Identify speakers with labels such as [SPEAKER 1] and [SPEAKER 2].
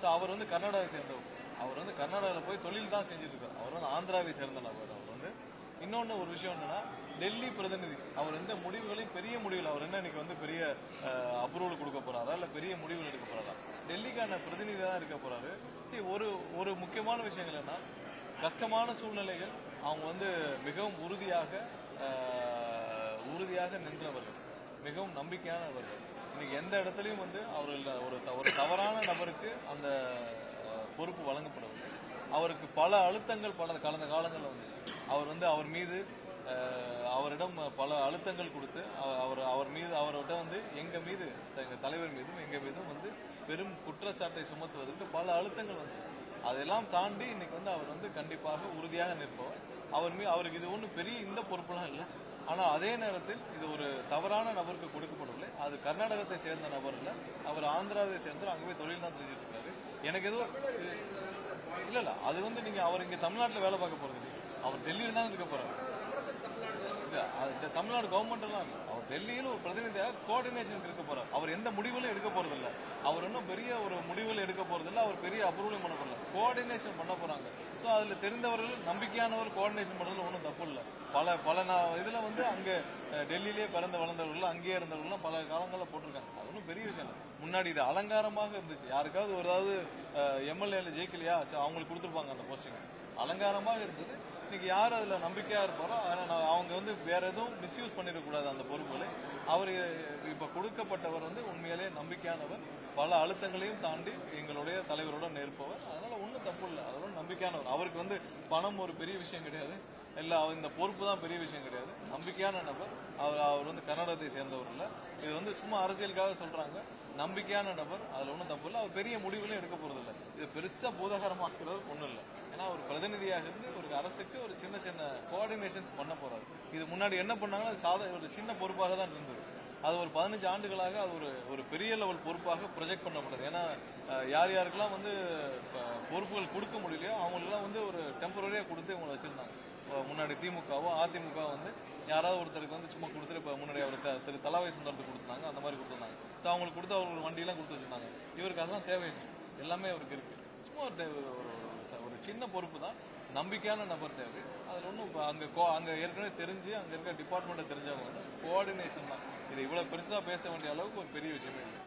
[SPEAKER 1] So அவர் வந்து கர்நாடகாவை சேர்ந்தவர். அவர் வந்து கர்நாடகாவில் போய் தொழில் தான் செஞ்சுட்டு இருக்கார். அவர் வந்து ஆந்திராவை சேர்ந்த நபர். அவர் வந்து இன்னொன்னு ஒரு விஷயம் என்னன்னா, டெல்லி பிரதிநிதி அவர் எந்த முடிவுகளையும் பெரிய முடிவுகள் அவர் என்ன இன்னைக்கு வந்து பெரிய அப்ரூவல் கொடுக்க போறாரா இல்ல பெரிய முடிவுகள் எடுக்க போறாரா, டெல்லிக்கான பிரதிநிதியா தான் இருக்க போறாரு. ஒரு ஒரு முக்கியமான விஷயங்கள் என்ன, கஷ்டமான சூழ்நிலைகள் அவங்க வந்து மிகவும் உறுதியாக நின்றவர்கள், மிகவும் நம்பிக்கையானவர்கள். இன்னைக்கு எந்த இடத்துலையும் வந்து அவர்கள் ஒரு தவறான நபருக்கு அந்த பொறுப்பு வழங்கப்படவில்லை. அவருக்கு பல அழுத்தங்கள் கடந்த காலங்களில் வந்துச்சு. அவர் வந்து அவர் மீது அவரிடம் பல அழுத்தங்கள் கொடுத்து அவர்கிட்ட வந்து எங்க தலைவர் மீதும் எங்க மீதும் வந்து பெரும் குற்றச்சாட்டை சுமத்துவதற்கு பல அழுத்தங்கள் வந்து, அதெல்லாம் தாண்டி இன்னைக்கு வந்து அவர் வந்து கண்டிப்பாக உறுதியாக நிற்பவர். அவருக்கு இது ஒன்றும் பெரிய இந்த பொறுப்புலாம் இல்லை. ஆனால் அதே நேரத்தில் இது ஒரு தவறான நபருக்கு கொடுக்கப்படவில்லை. அது கர்நாடகத்தை சேர்ந்த நபர் இல்லை, அவர் ஆந்திராவை சேர்ந்து அங்கே போய் தொழில் தான் செஞ்சுட்டு இருக்காரு. எனக்கு எதுவும் இல்ல அது வந்து நீங்க அவர் இங்க தமிழ்நாட்டில் வேலை பார்க்க போறது இல்லையா, அவர் டெல்லியில தான் இருக்க போறாரு. தமிழ்நாடு கவர்மெண்ட் எல்லாம் அவர் டெல்லியில் ஒரு பிரதிநிதியாக கோஆர்டினேஷன் இருக்க போறார். அவர் எந்த முடிவுகளும் எடுக்க போறது இல்ல, அவர் இன்னும் பெரிய ஒரு முடிவுகள் எடுக்க போறது இல்ல, அவர் பெரிய அப்ரூவலும் பண்ண போறல, கோஆர்டினேஷன் பண்ண போறாங்க. ஸோ அதுல தெரிந்தவர்கள் நம்பிக்கையானவர் கோஆர்டினேஷன் பண்றதுல ஒன்றும் தப்பு இல்லை. பல இதுல வந்து அங்க டெல்லியிலேயே பிறந்த வளர்ந்தவர்கள் அங்கேயே இருந்தவர்கள் பல காலங்களில் போட்டிருக்காங்க. அது ஒன்றும் பெரிய விஷயம் இல்லை. முன்னாடி இது அலங்காரமாக இருந்துச்சு. யாருக்காவது ஒரு எம்எல்ஏல ஜெயிக்கலையா அவங்களுக்கு கொடுத்துருப்பாங்க அந்த போஸ்டிங், அலங்காரமாக இருந்தது. இன்னைக்கு யார் அதுல நம்பிக்கையா இருப்பாரோ அவங்க வந்து வேற எதுவும் மிஸ்யூஸ் பண்ணிடக்கூடாது அந்த பொறுப்புகளை. அவர் இப்ப கொடுக்கப்பட்டவர் வந்து உண்மையிலே நம்பிக்கையானவர், பல அழுத்தங்களையும் தாண்டி எங்களுடைய தலைவருடன் இருப்பவர். அதனால ஒன்றும் தப்பு இல்லை, அதோட நம்பிக்கையானவர். அவருக்கு வந்து பணம் ஒரு பெரிய விஷயம் கிடையாது, இல்ல இந்த பொறுப்பு தான் பெரிய விஷயம் கிடையாது. நம்பிக்கையான நபர். அவர் வந்து கர்நாடகத்தை சேர்ந்தவர் இல்ல, இது வந்து சும்மா அரசியலுக்காக சொல்றாங்க. நம்பிக்கையான நபர், அதுல ஒன்றும் தப்பு இல்லை. அவர் பெரிய முடிவுகளையும் எடுக்க போறது இல்லை. இது பெருசா பூதகரமாக்குறது ஒன்றும் இல்லை. ஏன்னா ஒரு பிரதிநிதியாக இருந்து ஒரு அரசுக்கு ஒரு சின்ன கோஆர்டினேஷன்ஸ் பண்ண போறாரு. இது முன்னாடி என்ன பண்ணாங்கன்னா ஒரு சின்ன பொறுப்பாக தான் இருந்தது. அது ஒரு 15 ஆண்டுகளாக அது ஒரு பெரிய லெவல் பொறுப்பாக ப்ரொஜெக்ட் பண்ணப்படுது. ஏன்னா யாருக்கெல்லாம் வந்து பொறுப்புகள் கொடுக்க முடியலையோ அவங்களுக்கெல்லாம் வந்து ஒரு டெம்பரரியா கொடுத்து இவங்களை வச்சிருந்தாங்க. முன்னாடி திமுகவோ அதிமுக வந்து யாராவது ஒருத்தருக்கு வந்து சும்மா கொடுத்துட்டு இப்ப முன்னாடி அவர் திரு தலாவை சுந்தரத்துக்கு கொடுத்தாங்க, அந்த மாதிரி கொடுத்துருந்தாங்க. ஸோ அவங்களுக்கு கொடுத்து அவங்களுக்கு வண்டியெல்லாம் கொடுத்து வச்சிருந்தாங்க. இவருக்கு அதெல்லாம் தேவையில்லை, எல்லாமே அவருக்கு இருக்கு. சும்மா ஒரு சின்ன பொறுப்பு தான். நம்பிக்கையான நபர் தேவை. அதுல ஒன்றும் அங்க ஏற்கனவே தெரிஞ்சு அங்க இருக்க டிபார்ட்மெண்ட்டை தெரிஞ்சவங்க கோஆர்டினேஷன் தான். இதை இவ்வளவு பெருசா பேச வேண்டிய அளவுக்கு ஒரு பெரிய விஷயமே இல்லை.